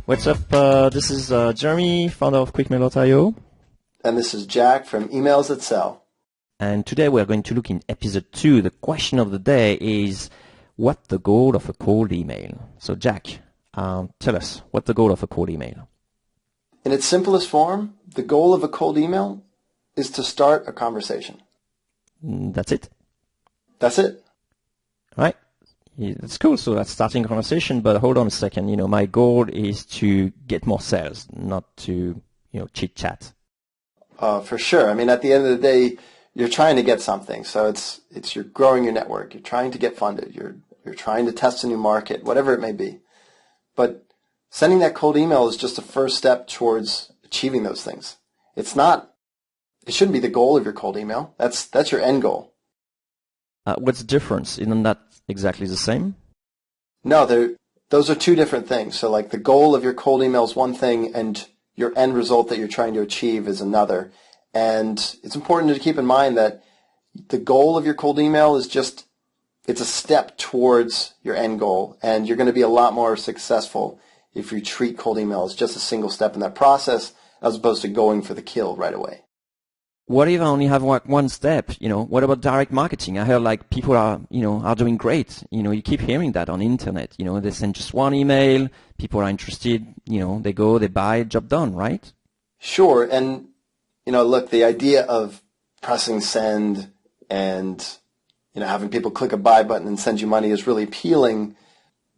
What's up? This is Jeremy, founder of QuickMail.io. And this is Jack from Emails That Sell. And today we're going to look in episode 2. The question of the day is, what's the goal of a cold email? So Jack, tell us, what's the goal of a cold email? In its simplest form, the goal of a cold email is to start a conversation. That's it? That's it. All right. Yeah, that's cool. So that's starting a conversation, but hold on a second. My goal is to get more sales, not to, chit chat. For sure. I mean, at the end of the day, you're trying to get something. So it's you're growing your network. You're trying to get funded. You're trying to test a new market, whatever it may be. But sending that cold email is just a first step towards achieving those things. It shouldn't be the goal of your cold email. That's your end goal. What's the difference? Isn't that exactly the same? No, those are two different things. So like the goal of your cold email is one thing and your end result that you're trying to achieve is another. And it's important to keep in mind that the goal of your cold email is it's a step towards your end goal. And you're going to be a lot more successful if you treat cold email as just a single step in that process as opposed to going for the kill right away. What if I only have one step? What about direct marketing? I heard people are doing great. You keep hearing that on the internet. They send just one email. People are interested. They go, they buy, job done, right? Sure. And, look, the idea of pressing send and, having people click a buy button and send you money is really appealing.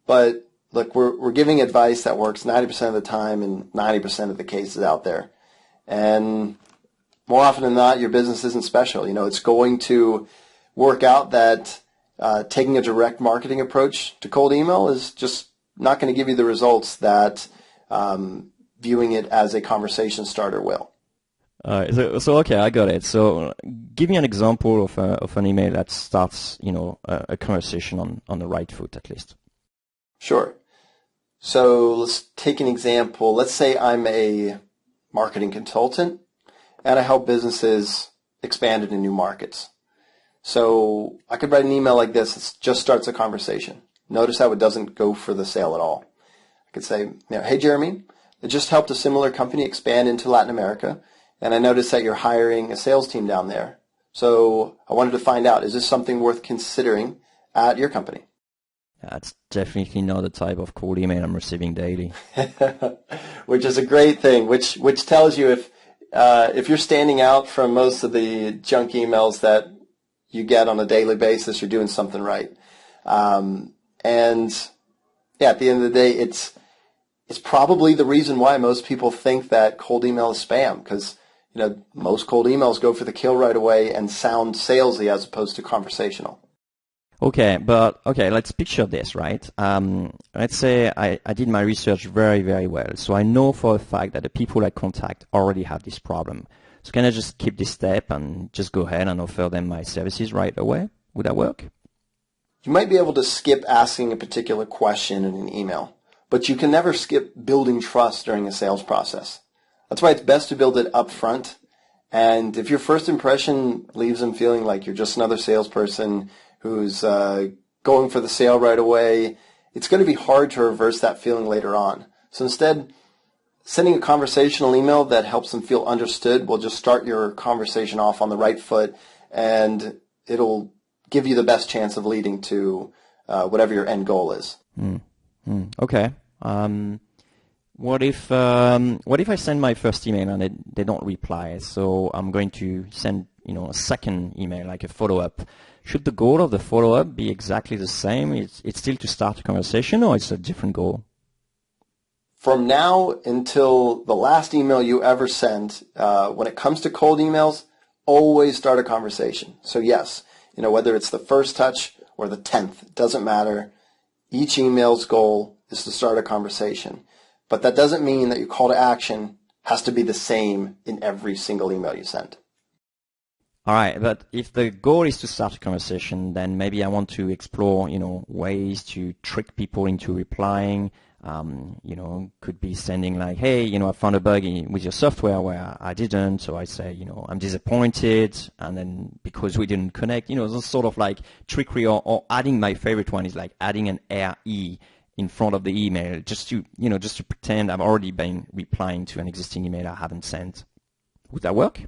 But look, we're giving advice that works 90% of the time in 90% of the cases out there. And more often than not, your business isn't special. It's going to work out that taking a direct marketing approach to cold email is just not going to give you the results that viewing it as a conversation starter will. So okay, I got it. So give me an example of an email that starts, a conversation on the right foot at least. Sure. So let's take an example. Let's say I'm a marketing consultant and I help businesses expand into new markets. So I could write an email like this. It just starts a conversation. Notice how it doesn't go for the sale at all. I could say, hey, Jeremy, I just helped a similar company expand into Latin America, and I noticed that you're hiring a sales team down there. So I wanted to find out, is this something worth considering at your company? That's definitely not the type of cold email I'm receiving daily. Which is a great thing, which tells you if you're standing out from most of the junk emails that you get on a daily basis, you're doing something right. And yeah, at the end of the day, it's probably the reason why most people think that cold email is spam, because most cold emails go for the kill right away and sound salesy as opposed to conversational. Okay, let's picture this, right? Let's say I did my research very, very well. So I know for a fact that the people I contact already have this problem. So can I just skip this step and just go ahead and offer them my services right away? Would that work? You might be able to skip asking a particular question in an email, but you can never skip building trust during a sales process. That's why it's best to build it up front. And if your first impression leaves them feeling like you're just another salesperson who's going for the sale right away, it's going to be hard to reverse that feeling later on. So instead, sending a conversational email that helps them feel understood will just start your conversation off on the right foot, and it'll give you the best chance of leading to whatever your end goal is. Okay. What if I send my first email and they don't reply? So I'm going to send a second email, like a follow-up. Should the goal of the follow-up be exactly the same? It's still to start a conversation, or it's a different goal? From now until the last email you ever send, when it comes to cold emails, always start a conversation. So yes, whether it's the first touch or the 10th, it doesn't matter. Each email's goal is to start a conversation. But that doesn't mean that your call to action has to be the same in every single email you send. All right, but if the goal is to start a conversation, then maybe I want to explore, ways to trick people into replying. Could be sending like, hey, I found a bug with your software where I didn't, so I say, I'm disappointed, and then because we didn't connect, those sort of like trickery, or adding, my favorite one is like adding an RE in front of the email, just to pretend I've already been replying to an existing email I haven't sent. Would that work?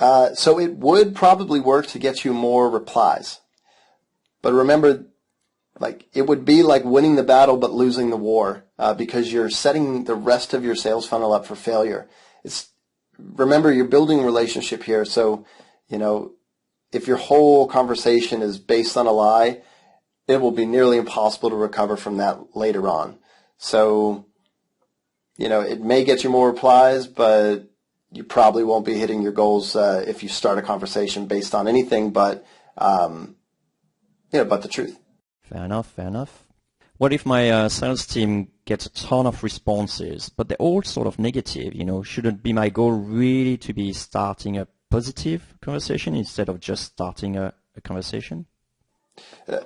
So it would probably work to get you more replies. But remember, it would be like winning the battle but losing the war, because you're setting the rest of your sales funnel up for failure. Remember, you're building a relationship here, so if your whole conversation is based on a lie, it will be nearly impossible to recover from that later on. So, it may get you more replies, but you probably won't be hitting your goals if you start a conversation based on anything but the truth. Fair enough. What if my sales team gets a ton of responses, but they're all sort of negative? Shouldn't be my goal really to be starting a positive conversation instead of just starting a conversation?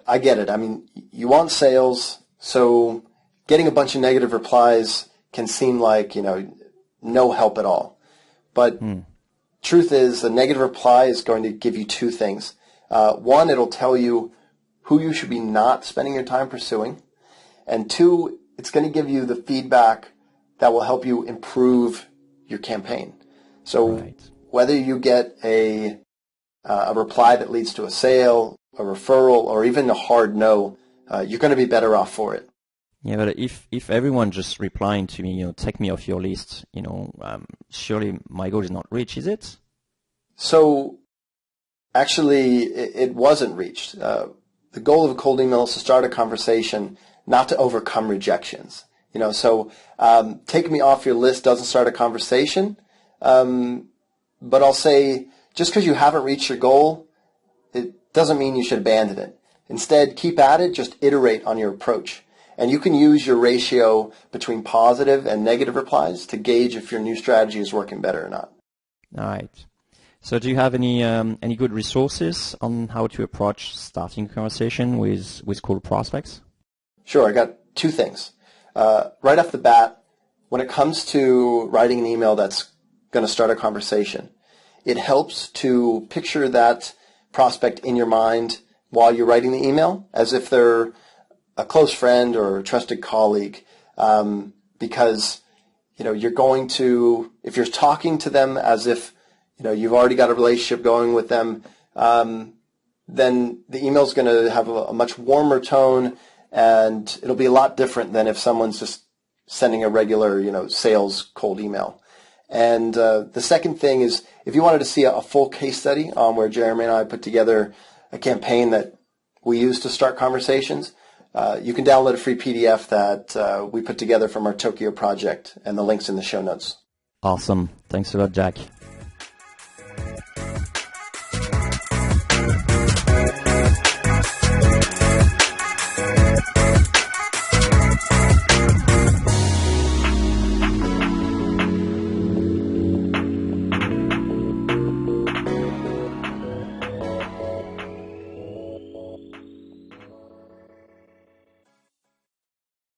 I get it. I mean, you want sales, so getting a bunch of negative replies can seem like, no help at all. But truth is, the negative reply is going to give you two things. One, it'll tell you who you should be not spending your time pursuing. And two, it's going to give you the feedback that will help you improve your campaign. So whether you get a reply that leads to a sale, a referral, or even a hard no, you're going to be better off for it. Yeah, but if everyone just replying to me, take me off your list, surely my goal is not reached, is it? So actually, it wasn't reached. The goal of a cold email is to start a conversation, not to overcome rejections. So take me off your list doesn't start a conversation. But I'll say, just because you haven't reached your goal, it doesn't mean you should abandon it. Instead, keep at it, just iterate on your approach. And you can use your ratio between positive and negative replies to gauge if your new strategy is working better or not. All right. So do you have any good resources on how to approach starting a conversation with cold prospects? Sure. I got two things. Right off the bat, when it comes to writing an email that's going to start a conversation, it helps to picture that prospect in your mind while you're writing the email as if they're a close friend or a trusted colleague, because you're going to, if you're talking to them as if you've already got a relationship going with them, then the email is going to have a much warmer tone, and it'll be a lot different than if someone's just sending a regular sales cold email. And the second thing is, if you wanted to see a full case study on where Jeremy and I put together a campaign that we use to start conversations, you can download a free PDF that we put together from our Tokyo project, and the link's in the show notes. Awesome. Thanks a lot, Jack.